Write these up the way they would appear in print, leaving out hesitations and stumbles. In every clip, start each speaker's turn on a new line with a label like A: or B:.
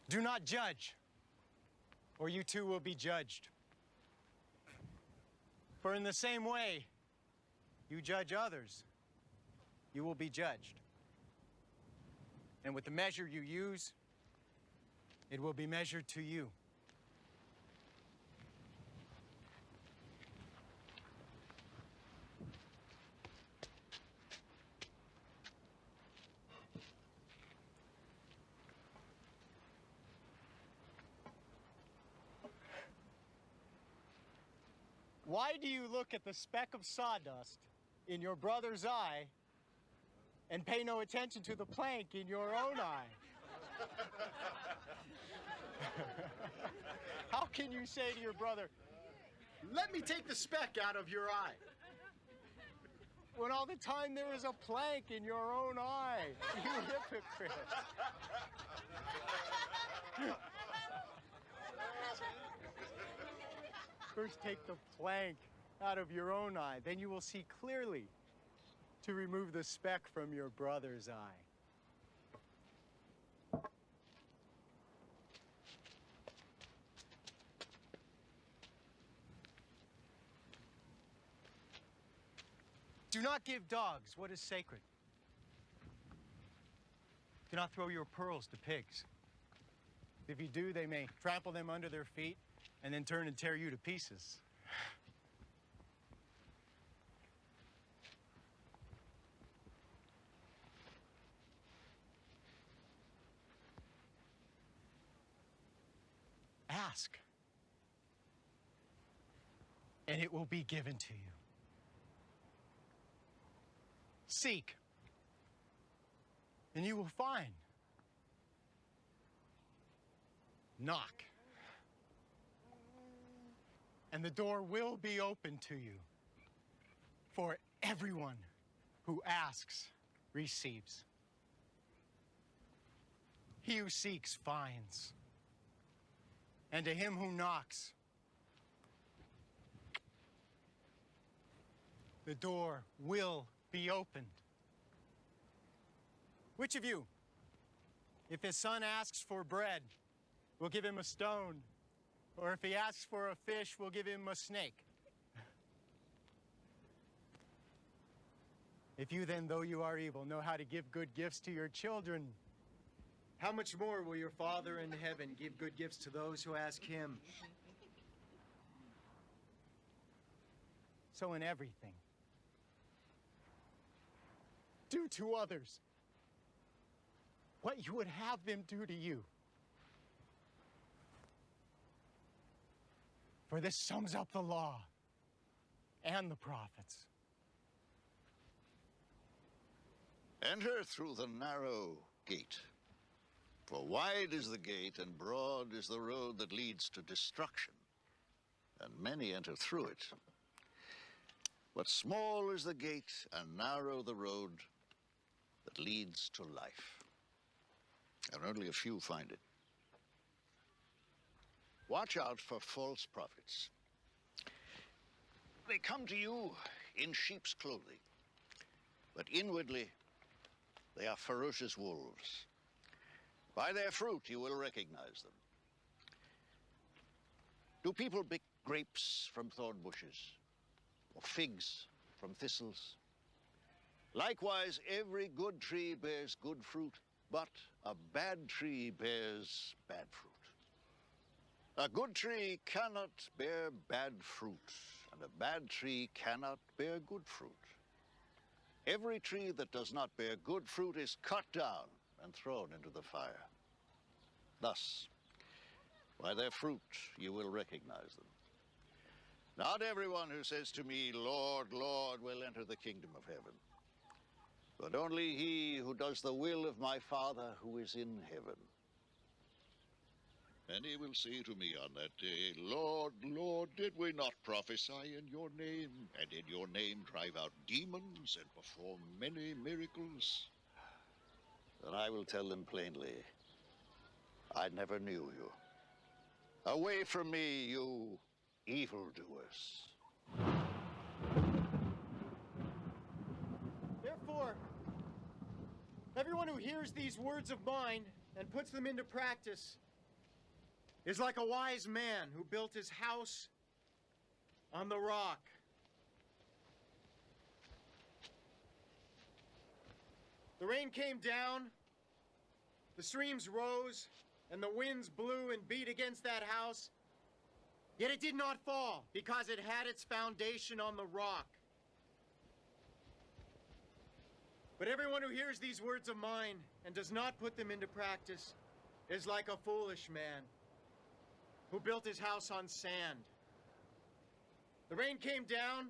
A: Do not judge, or you too will be judged. For in the same way you judge others, you will be judged. And with the measure you use, it will be measured to you. Why do you look at the speck of sawdust in your brother's eye and pay no attention to the plank in your own eye? How can you say to your brother, "Let me take the speck out of your eye," when all the time there is a plank in your own eye? You hypocrite. First take the plank out of your own eye, then you will see clearly to remove the speck from your brother's eye. Do not give dogs what is sacred. Do not throw your pearls to pigs. If you do, they may trample them under their feet and then turn and tear you to pieces. Ask, and it will be given to you. Seek, and you will find. Knock, and the door will be open to you. For everyone who asks receives. He who seeks finds. And to him who knocks, the door will be opened. Which of you, if his son asks for bread, will give him a stone? Or if he asks for a fish, we'll give him a snake? If you then, though you are evil, know how to give good gifts to your children, how much more will your Father in heaven give good gifts to those who ask him? So in everything, do to others what you would have them do to you. For this sums up the law and the prophets.
B: Enter through the narrow gate. For wide is the gate and broad is the road that leads to destruction, and many enter through it. But small is the gate and narrow the road that leads to life, and only a few find it. Watch out for false prophets. They come to you in sheep's clothing, but inwardly they are ferocious wolves. By their fruit you will recognize them. Do people pick grapes from thorn bushes, or figs from thistles? Likewise, every good tree bears good fruit, but a bad tree bears bad fruit. A good tree cannot bear bad fruit, and a bad tree cannot bear good fruit. Every tree that does not bear good fruit is cut down and thrown into the fire. Thus, by their fruit you will recognize them. Not everyone who says to me, "Lord, Lord," will enter the kingdom of heaven, but only he who does the will of my Father who is in heaven.
C: Many will say to me on that day, "Lord, Lord, did we not prophesy in your name, and in your name drive out demons and perform many miracles?"
B: Then I will tell them plainly, "I never knew you. Away from me, you evildoers."
A: Therefore, everyone who hears these words of mine and puts them into practice is like a wise man who built his house on the rock. The rain came down, the streams rose, and the winds blew and beat against that house. Yet it did not fall, because it had its foundation on the rock. But everyone who hears these words of mine and does not put them into practice is like a foolish man who built his house on sand. The rain came down,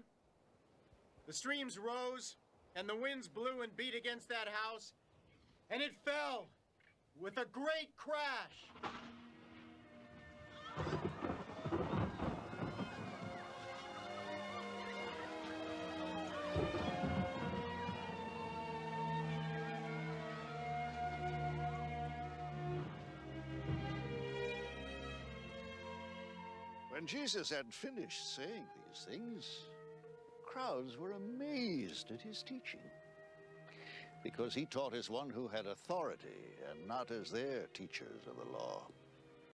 A: the streams rose, and the winds blew and beat against that house, and it fell with a great crash.
B: When Jesus had finished saying these things, crowds were amazed at his teaching, because he taught as one who had authority and not as their teachers of the law.